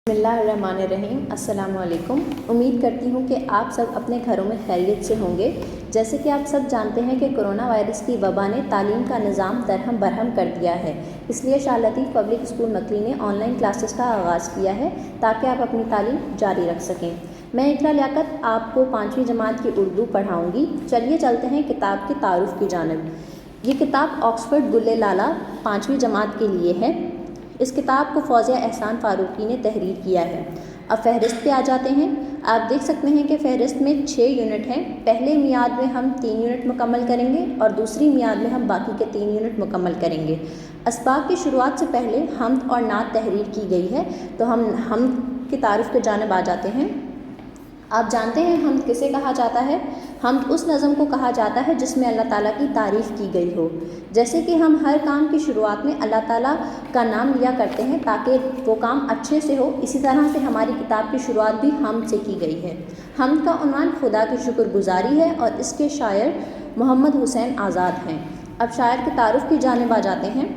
بسم اللہ الرحمن الرحیم۔ السلام علیکم۔ امید کرتی ہوں کہ آپ سب اپنے گھروں میں خیریت سے ہوں گے۔ جیسے کہ آپ سب جانتے ہیں کہ کرونا وائرس کی وبا نے تعلیم کا نظام درہم برہم کر دیا ہے، اس لیے شاہ لطیف پبلک اسکول مکری نے آن لائن کلاسز کا آغاز کیا ہے تاکہ آپ اپنی تعلیم جاری رکھ سکیں۔ میں اقرا لیاقت آپ کو 5ویں جماعت کی اردو پڑھاؤں گی۔ چلیے چلتے ہیں کتاب کے تعارف کی جانب۔ یہ کتاب آکسفورڈ گلے لالہ 5ویں جماعت کے لیے ہے۔ اس کتاب کو فوزیہ احسان فاروقی نے تحریر کیا ہے۔ اب فہرست پہ آ جاتے ہیں۔ آپ دیکھ سکتے ہیں کہ فہرست میں 6 یونٹ ہیں۔ پہلے میعاد میں ہم 3 یونٹ مکمل کریں گے اور دوسری میعاد میں ہم باقی کے 3 یونٹ مکمل کریں گے۔ اسباق کی شروعات سے پہلے حمد اور نعت تحریر کی گئی ہے، تو ہم حمد کی تعارف کی جانب آ جاتے ہیں۔ آپ جانتے ہیں حمد کسے کہا جاتا ہے؟ حمد اس نظم کو کہا جاتا ہے جس میں اللہ تعالیٰ کی تعریف کی گئی ہو۔ جیسے کہ ہم ہر کام کی شروعات میں اللہ تعالیٰ کا نام لیا کرتے ہیں تاکہ وہ کام اچھے سے ہو، اسی طرح سے ہماری کتاب کی شروعات بھی حمد سے کی گئی ہے۔ حمد کا عنوان خدا کی شکر گزاری ہے اور اس کے شاعر محمد حسین آزاد ہیں۔ اب شاعر کے تعارف کی جانب آ جاتے ہیں۔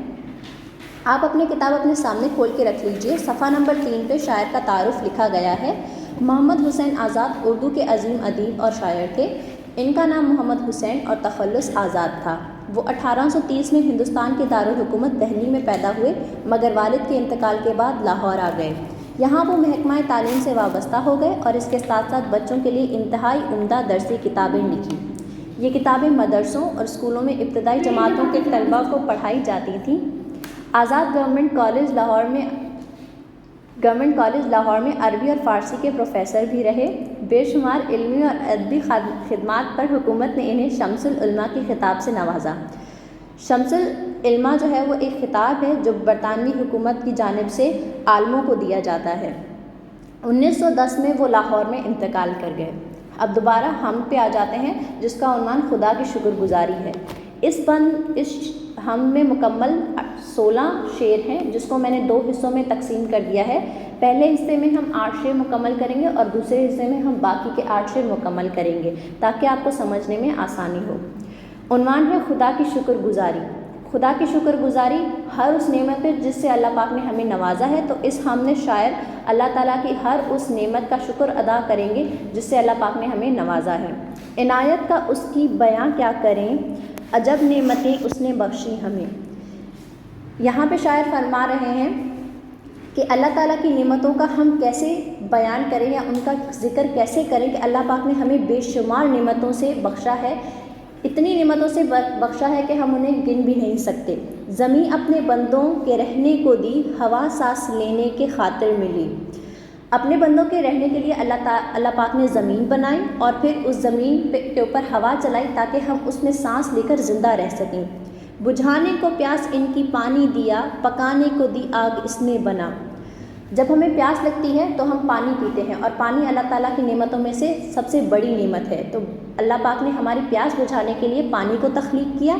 آپ اپنی کتاب اپنے سامنے کھول کے رکھ لیجئے۔ صفحہ نمبر 3 پہ شاعر کا تعارف لکھا گیا ہے۔ محمد حسین آزاد اردو کے عظیم ادیب اور شاعر تھے۔ ان کا نام محمد حسین اور تخلص آزاد تھا۔ وہ 1830 میں ہندوستان کے دارالحکومت دہلی میں پیدا ہوئے، مگر والد کے انتقال کے بعد لاہور آ گئے۔ یہاں وہ محکمہ تعلیم سے وابستہ ہو گئے اور اس کے ساتھ ساتھ بچوں کے لیے انتہائی عمدہ درسی کتابیں لکھیں۔ یہ کتابیں مدرسوں اور اسکولوں میں ابتدائی جماعتوں کے طلباء کو پڑھائی جاتی تھیں۔ آزاد گورنمنٹ کالج لاہور میں عربی اور فارسی کے پروفیسر بھی رہے۔ بے شمار علمی اور ادبی خدمات پر حکومت نے انہیں شمس العلماء کے خطاب سے نوازا۔ شمس العلماء جو ہے وہ ایک خطاب ہے جو برطانوی حکومت کی جانب سے عالموں کو دیا جاتا ہے۔ 1910 میں وہ لاہور میں انتقال کر گئے۔ اب دوبارہ حمد پہ آ جاتے ہیں جس کا عنوان خدا کی شکر گزاری ہے۔ اس حمد میں مکمل 16 شعر ہیں جس کو میں نے 2 حصوں میں تقسیم کر دیا ہے۔ پہلے حصے میں ہم 8 شعر مکمل کریں گے اور دوسرے حصے میں ہم باقی کے 8 شعر مکمل کریں گے تاکہ آپ کو سمجھنے میں آسانی ہو۔ عنوان ہے خدا کی شکر گزاری۔ خدا کی شکر گزاری ہر اس نعمت پہ جس سے اللہ پاک نے ہمیں نوازا ہے، تو اس حمد میں شاعر اللہ تعالیٰ کی ہر اس نعمت کا شکر ادا کریں گے جس سے اللہ پاک نے ہمیں نوازا ہے۔ عنایت کا اس کی بیاں کیا کریں، عجب نعمتیں اس نے بخشی ہمیں۔ یہاں پہ شاعر فرما رہے ہیں کہ اللہ تعالیٰ کی نعمتوں کا ہم کیسے بیان کریں یا ان کا ذکر کیسے کریں کہ اللہ پاک نے ہمیں بے شمار نعمتوں سے بخشا ہے۔ اتنی نعمتوں سے بخشا ہے کہ ہم انہیں گن بھی نہیں سکتے۔ زمین اپنے بندوں کے رہنے کو دی، ہوا سانس لینے کے خاطر ملی۔ اپنے بندوں کے رہنے کے لیے اللہ پاک نے زمین بنائی اور پھر اس زمین کے اوپر ہوا چلائی تاکہ ہم اس میں سانس لے کر زندہ رہ سکیں۔ بجھانے کو پیاس ان کی پانی دیا، پکانے کو دی آگ اس نے بنا۔ جب ہمیں پیاس لگتی ہے تو ہم پانی پیتے ہیں اور پانی اللہ تعالیٰ کی نعمتوں میں سے سب سے بڑی نعمت ہے۔ تو اللہ پاک نے ہماری پیاس بجھانے کے لیے پانی کو تخلیق کیا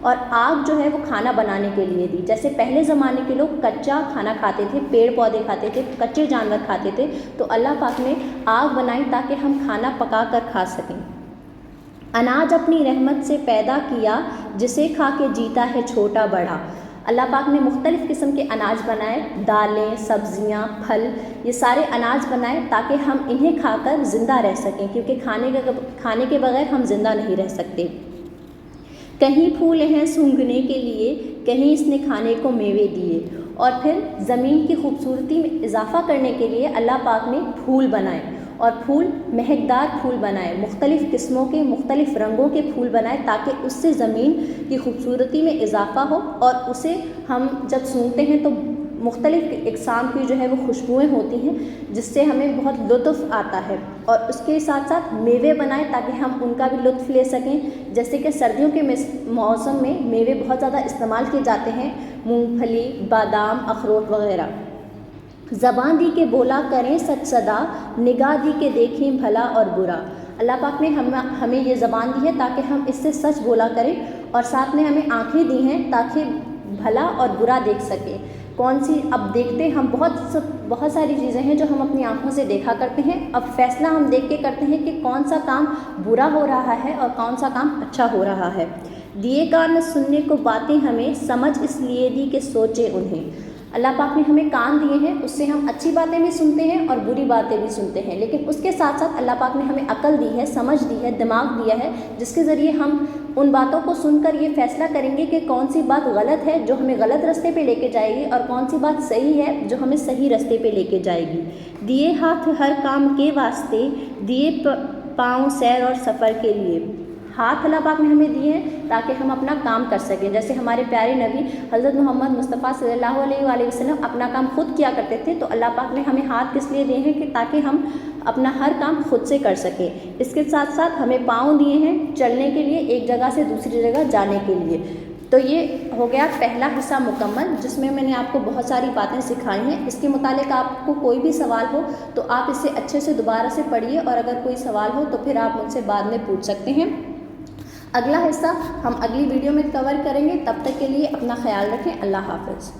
اور آگ جو ہے وہ کھانا بنانے کے لیے دی۔ جیسے پہلے زمانے کے لوگ کچا کھانا کھاتے تھے، پیڑ پودے کھاتے تھے، کچے جانور کھاتے تھے، تو اللہ پاک نے آگ بنائی تاکہ ہم کھانا پکا کر کھا سکیں۔ اناج اپنی رحمت سے پیدا کیا، جسے کھا کے جیتا ہے چھوٹا بڑا۔ اللہ پاک نے مختلف قسم کے اناج بنائے، دالیں، سبزیاں، پھل، یہ سارے اناج بنائے تاکہ ہم انہیں کھا کر زندہ رہ سکیں، کیونکہ کھانے کے بغیر ہم زندہ نہیں رہ سکتے۔ کہیں پھول ہیں سونگھنے کے لیے، کہیں اس نے کھانے کو میوے دیے۔ اور پھر زمین کی خوبصورتی میں اضافہ کرنے کے لیے اللہ پاک نے پھول بنائے اور پھول مہکدار پھول بنائے، مختلف قسموں کے مختلف رنگوں کے پھول بنائے تاکہ اس سے زمین کی خوبصورتی میں اضافہ ہو، اور اسے ہم جب سونگھتے ہیں تو مختلف اقسام کی جو ہے وہ خوشبوئیں ہوتی ہیں جس سے ہمیں بہت لطف آتا ہے۔ اور اس کے ساتھ ساتھ میوے بنائے تاکہ ہم ان کا بھی لطف لے سکیں۔ جیسے کہ سردیوں کے موسم میں میوے بہت زیادہ استعمال کیے جاتے ہیں، مونگ پھلی، بادام، اخروٹ وغیرہ۔ زبان دی کے بولا کریں سچ صدا، نگاہ دی کے دیکھیں بھلا اور برا۔ اللہ پاک نے ہمیں یہ زبان دی ہے تاکہ ہم اس سے سچ بولا کریں، اور ساتھ میں ہمیں آنکھیں دی ہیں تاکہ بھلا اور برا دیکھ سکیں۔ کون سی اب دیکھتے ہیں ہم بہت ساری چیزیں ہیں جو ہم اپنی آنکھوں سے دیکھا کرتے ہیں، اب فیصلہ ہم دیکھ کے کرتے ہیں کہ کون سا کام برا ہو رہا ہے اور کون سا کام اچھا ہو رہا ہے۔ دیے کان سننے کو باتیں ہمیں، سمجھ اس لیے دی کہ سوچے انہیں۔ اللہ پاک نے ہمیں کان دیے ہیں، اس سے ہم اچھی باتیں بھی سنتے ہیں اور بری باتیں بھی سنتے ہیں، لیکن اس کے ساتھ ساتھ اللہ پاک نے ہمیں عقل دی ہے، سمجھ دی ہے، دماغ دیا ہے، جس کے ذریعے ہم ان باتوں کو سن کر یہ فیصلہ کریں گے کہ کون سی بات غلط ہے جو ہمیں غلط راستے پہ لے کے جائے گی، اور کون سی بات صحیح ہے جو ہمیں صحیح راستے پہ لے کے جائے گی۔ دیے ہاتھ ہر کام کے واسطے، دیے پاؤں سیر اور سفر کے لیے۔ ہاتھ اللہ پاک نے ہمیں دیے ہیں تاکہ ہم اپنا کام کر سکیں، جیسے ہمارے پیارے نبی حضرت محمد مصطفیٰ صلی اللہ علیہ وآلہ وسلم اپنا کام خود کیا کرتے تھے، تو اللہ پاک نے ہمیں ہاتھ کس لیے دیے ہیں کہ تاکہ ہم اپنا ہر کام خود سے کر سکیں۔ اس کے ساتھ ساتھ ہمیں پاؤں دیے ہیں چلنے کے لیے، ایک جگہ سے دوسری جگہ جانے کے لیے۔ تو یہ ہو گیا پہلا حصہ مکمل، جس میں نے آپ کو بہت ساری باتیں سکھائی ہیں۔ اس کے متعلق آپ کو کوئی بھی سوال ہو تو آپ اسے اچھے سے دوبارہ سے پڑھیے، اور اگر کوئی سوال ہو تو پھر آپ مجھ سے بعد میں پوچھ سکتے ہیں۔ اگلا حصہ ہم اگلی ویڈیو میں کور کریں گے، تب تک کے لیے اپنا خیال رکھیں۔ اللہ حافظ۔